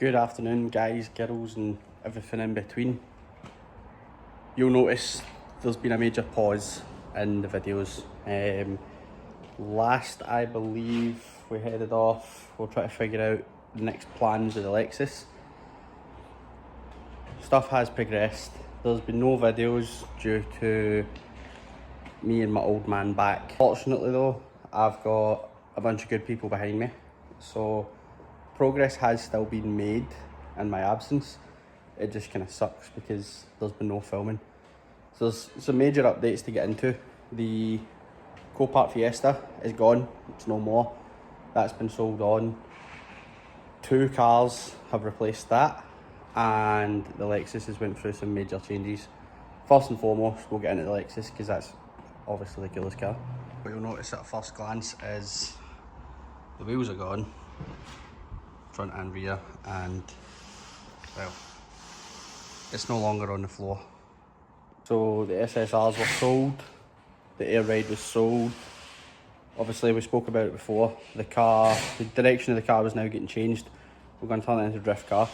Good afternoon, guys, girls and everything in between. You'll notice there's been a major pause in the videos. Last I believe we headed off, we'll try to figure out the next plans with the Lexus. Stuff has progressed. There's been no videos due to me and my old man back. Fortunately though, I've got a bunch of good people behind me, so progress has still been made in my absence. It just kind of sucks because there's been no filming. So there's some major updates to get into. The Copart Fiesta is gone, it's no more. That's been sold on. 2 cars have replaced that, and the Lexus has went through some major changes. First and foremost, we'll get into the Lexus because that's obviously the coolest car. What you'll notice at first glance is the wheels are gone, front and rear, and well, it's no longer on the floor. So the SSRs were sold, the Air Ride was sold. Obviously we spoke about it before, the direction of the car was now getting changed. We're going to turn it into a drift car.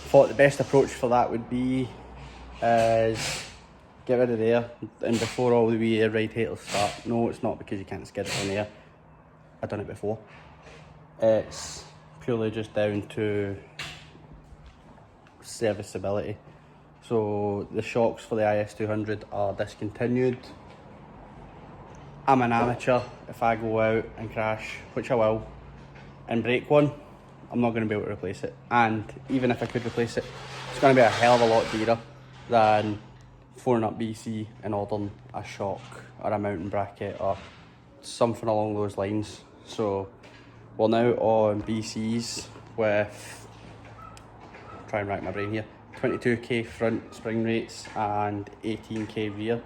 Thought the best approach for that would be is get rid of the air, and before all the wee Air Ride haters start, no, it's not because you can't skid it on air. I've done it before. It's purely just down to serviceability. So the shocks for the IS200 are discontinued. I'm an amateur. If I go out and crash, which I will, and break one, I'm not going to be able to replace it. And even if I could replace it, it's going to be a hell of a lot dearer than phoning up BC and ordering a shock or a mounting bracket or something along those lines. So we're now on BCs with, try and rack my brain here, 22k front spring rates and 18k rear.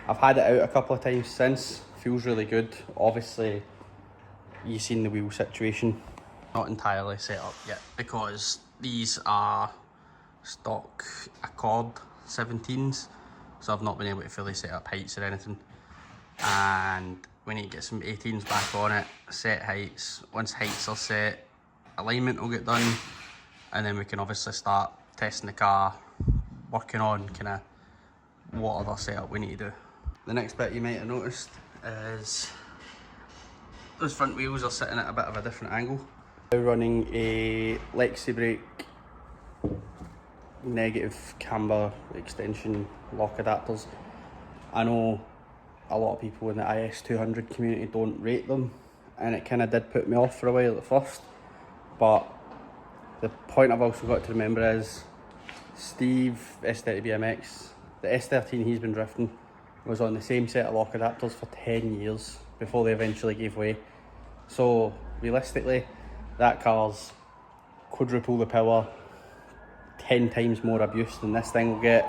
I've had it out a couple of times since, feels really good. Obviously, you've seen the wheel situation. Not entirely set up yet because these are stock Accord 17s, so I've not been able to fully set up heights or anything. And we need to get some 18s back on it, set heights. Once heights are set, alignment will get done, and then we can obviously start testing the car, working on kind of what other setup we need to do. The next bit you might have noticed is those front wheels are sitting at a bit of a different angle. We're running a Lexi brake negative camber extension lock adapters. I know a lot of people in the IS200 community don't rate them, and it kind of did put me off for a while at first, but the point I've also got to remember is Steve, S30BMX, the S13 he's been drifting was on the same set of lock adapters for 10 years before they eventually gave way. So realistically, that car's quadruple the power, 10 times more abuse than this thing will get,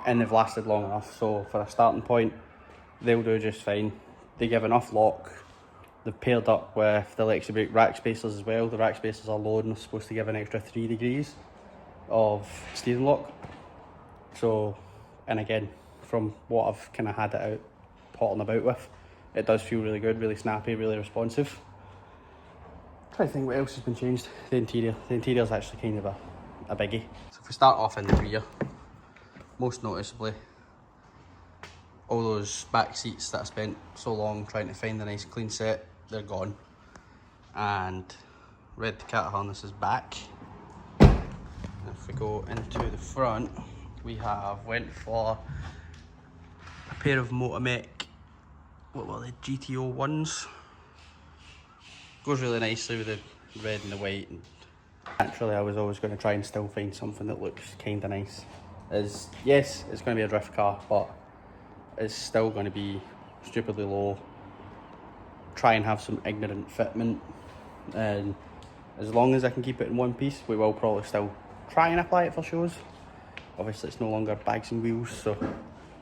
and they've lasted long enough. So for a starting point, they'll do just fine. They give enough lock. They've paired up with the Lexi brake rack spacers as well. The rack spacers are low and they're supposed to give an extra 3 degrees of steering lock. So, and again, from what I've kind of had it out pottering about with, it does feel really good, really snappy, really responsive. Trying to think what else has been changed. The interior. The interior is actually kind of a biggie. So if we start off in the rear, most noticeably, all those back seats that I spent so long trying to find a nice clean set, they're gone. And red cat harness is back. And if we go into the front, we have went for a pair of Motomec, what were they, GTO ones. Goes really nicely with the red and the white. And naturally I was always going to try and still find something that looks kind of nice. Yes, it's going to be a drift car, but it's still going to be stupidly low. Try and have some ignorant fitment, and as long as I can keep it in one piece, we will probably still try and apply it for shows. Obviously it's no longer bags and wheels, so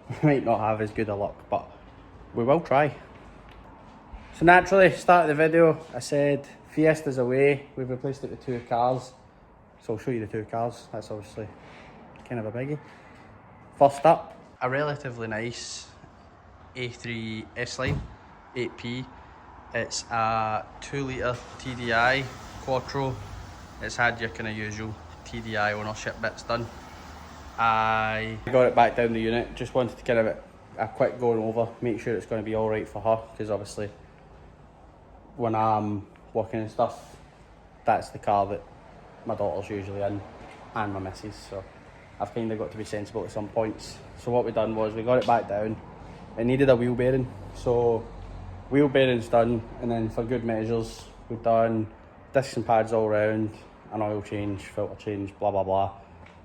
we might not have as good a luck, but we will try. So naturally, start of the video, I said Fiesta's away, we've replaced it with 2 cars. So I'll show you the 2 cars, that's obviously kind of a biggie. First up, a relatively nice A3 S-Line 8P. It's a 2 litre TDI Quattro It's had your kind of usual TDI ownership bits done. I got it back down the unit, just wanted to kind of a quick going over, make sure it's going to be alright for her, because obviously when I'm working and stuff, that's the car that my daughter's usually in, and my missus, so I've kind of got to be sensible at some points. So what we done was we got it back down. It needed a wheel bearing, so wheel bearing's done, and then for good measures we've done discs and pads all round, an oil change, filter change, blah blah blah.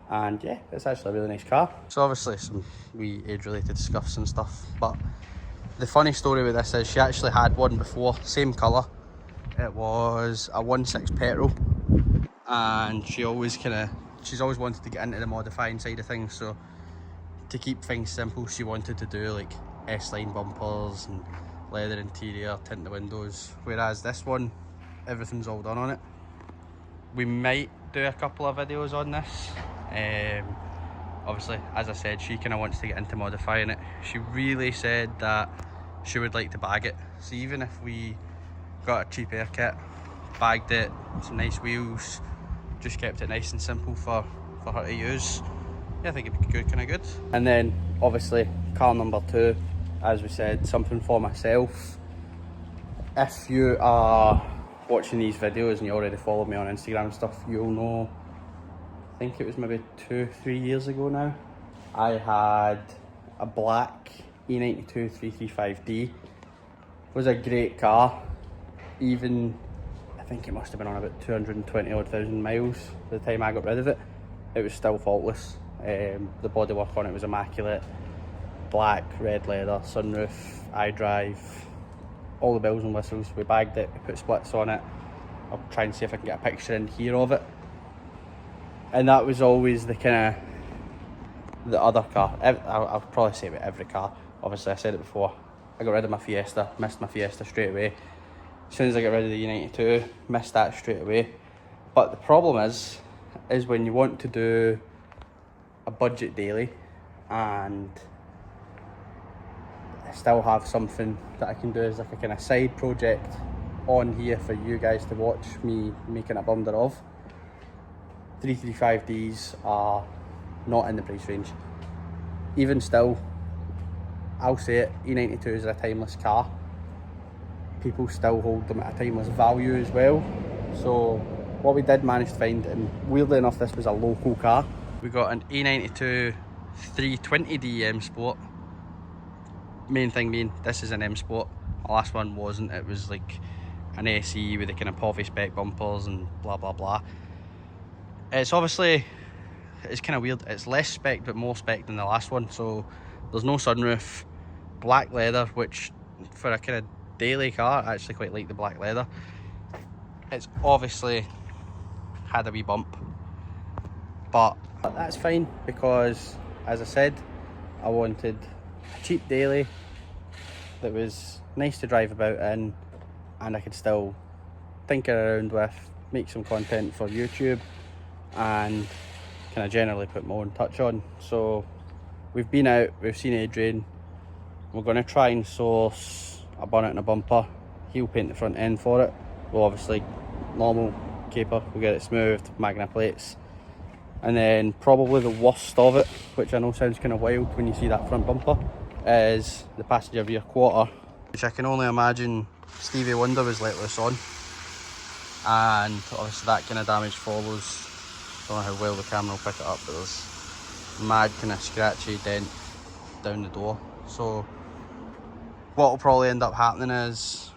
And yeah, it's actually a really nice car. So obviously some wee age related scuffs and stuff, but the funny story with this is she actually had one before, same colour. It was a 1.6 petrol, and she's always wanted to get into the modifying side of things, so to keep things simple she wanted to do like S-line bumpers and leather interior, tint the windows, whereas this one, everything's all done on it. We might do a couple of videos on this. Obviously, as I said, she kind of wants to get into modifying it. She really said that she would like to bag it, so even if we got a cheap air kit, bagged it, some nice wheels, just kept it nice and simple for her to use, yeah, I think it'd be good, kind of good. And then obviously car number 2, as we said, something for myself. If you are watching these videos and you already follow me on Instagram and stuff, you'll know, I think it was maybe 2-3 years ago now, I had a black E92 335D. It was a great car. Even, I think it must have been on about 220 odd thousand miles by the time I got rid of it. It was still faultless. The bodywork on it was immaculate. Black, red leather, sunroof, iDrive, all the bells and whistles. We bagged it, we put splits on it. I'll try and see if I can get a picture in here of it. And that was always the kind of the other car. I'll probably say about every car. Obviously I said it before, I got rid of my Fiesta, missed my Fiesta straight away. As soon as I got rid of the E92, missed that straight away. But the problem is when you want to do a budget daily and I still have something that I can do as like a kind of side project on here for you guys to watch me making a blunder of. 335Ds are not in the price range. Even still, I'll say it, E92s are a timeless car. People still hold them at a timeless value as well. So what we did manage to find, and weirdly enough this was a local car, we got an E92 320D M Sport. Main thing being, this is an M Sport. My last one wasn't, it was like an SE with the kind of Povey spec bumpers and blah blah blah. It's obviously, it's kind of weird, it's less spec but more spec than the last one. So there's no sunroof, black leather, which for a kind of daily car, I actually quite like the black leather. It's obviously had a wee bump, but that's fine because, as I said, I wanted a cheap daily that was nice to drive about in and I could still tinker around with, make some content for YouTube and kind of generally put my own touch on. So we've been out, we've seen Adrian, we're going to try and source a bonnet and a bumper, he'll paint the front end for it. We'll obviously normal caper, we'll get it smoothed, magna plates, and then probably the worst of it, which I know sounds kind of wild when you see that front bumper, is the passenger rear quarter, which I can only imagine Stevie Wonder was let loose on, and obviously that kind of damage follows. Don't know how well the camera will pick it up, but there's mad kind of scratchy dent down the door. So what will probably end up happening is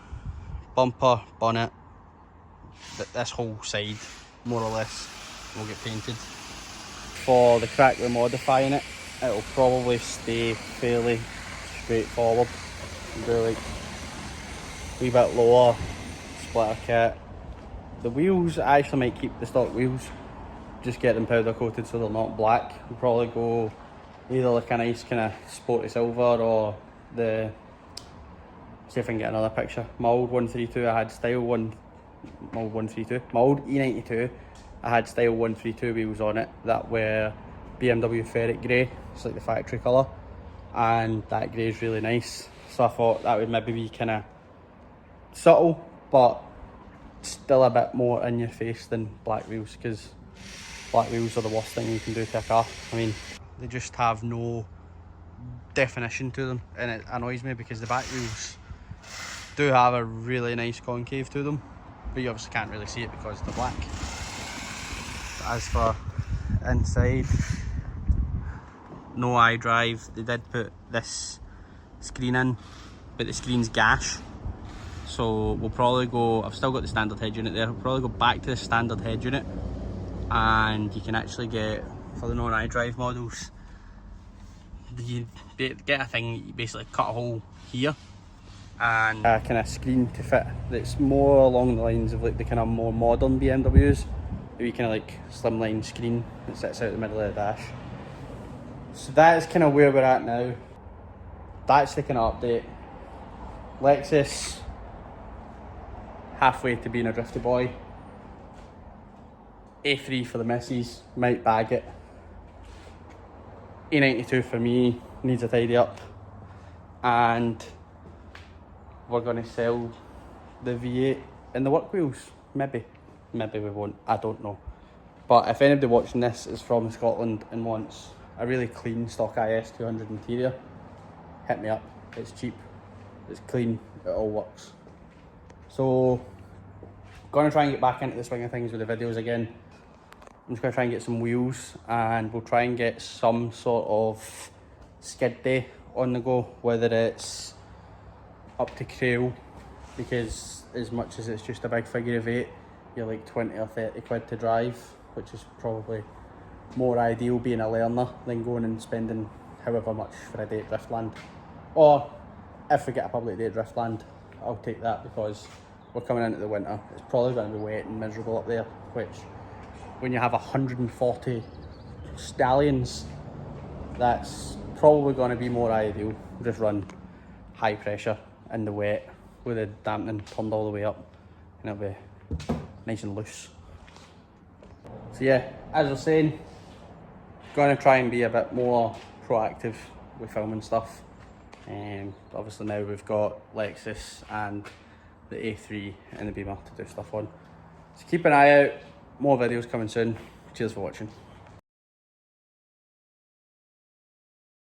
bumper, bonnet, this whole side more or less will get painted. For the crack we're modifying it, it'll probably stay fairly straightforward. Do like a wee bit lower, splitter kit. The wheels, I actually might keep the stock wheels, just get them powder coated so they're not black. We'll probably go either like a nice kind of sporty silver or the, see if I can get another picture. My old 132 I had style my old E92 I had style 132 wheels on it that were BMW ferret grey. It's like the factory colour, and that grey is really nice. So I thought that would maybe be kind of subtle, but still a bit more in your face than black wheels, because black wheels are the worst thing you can do to a car. I mean, they just have no definition to them, and it annoys me because the back wheels do have a really nice concave to them, but you obviously can't really see it because they're black. As for inside, no iDrive. They did put this screen in, but the screen's gash, so we'll probably go, I've still got the standard head unit there, we'll probably go back to the standard head unit, and you can actually get, for the non-iDrive models, you get a thing, you basically cut a hole here and a kind of screen to fit that's more along the lines of like the kind of more modern BMWs, where kind of like slimline screen that sits out the middle of the dash. So that is kind of where we're at now. That's the kind of update. Lexus halfway to being a drifty boy. A3 for the missus, might bag it. A92 for me, needs a tidy up, and we're going to sell the V8 and the work wheels. Maybe we won't, I don't know. But if anybody watching this is from Scotland and wants a really clean stock IS200 interior, hit me up. It's cheap, it's clean, it all works. So, going to try and get back into the swing of things with the videos again. I'm just going to try and get some wheels, and we'll try and get some sort of skid day on the go, whether it's up to Crail, because as much as it's just a big figure of 8, you're like 20 or 30 quid to drive, which is probably more ideal being a learner than going and spending however much for a day at Driftland. Or if we get a public day at Driftland, I'll take that, because we're coming into the winter. It's probably going to be wet and miserable up there, which, when you have 140 stallions, that's probably going to be more ideal. Just run high pressure in the wet with the dampening turned all the way up, and it'll be nice and loose. So yeah, as I was saying, going to try and be a bit more proactive with filming stuff. Obviously now we've got Lexus and the A3 and the Beamer to do stuff on. So keep an eye out, more videos coming soon. Cheers for watching.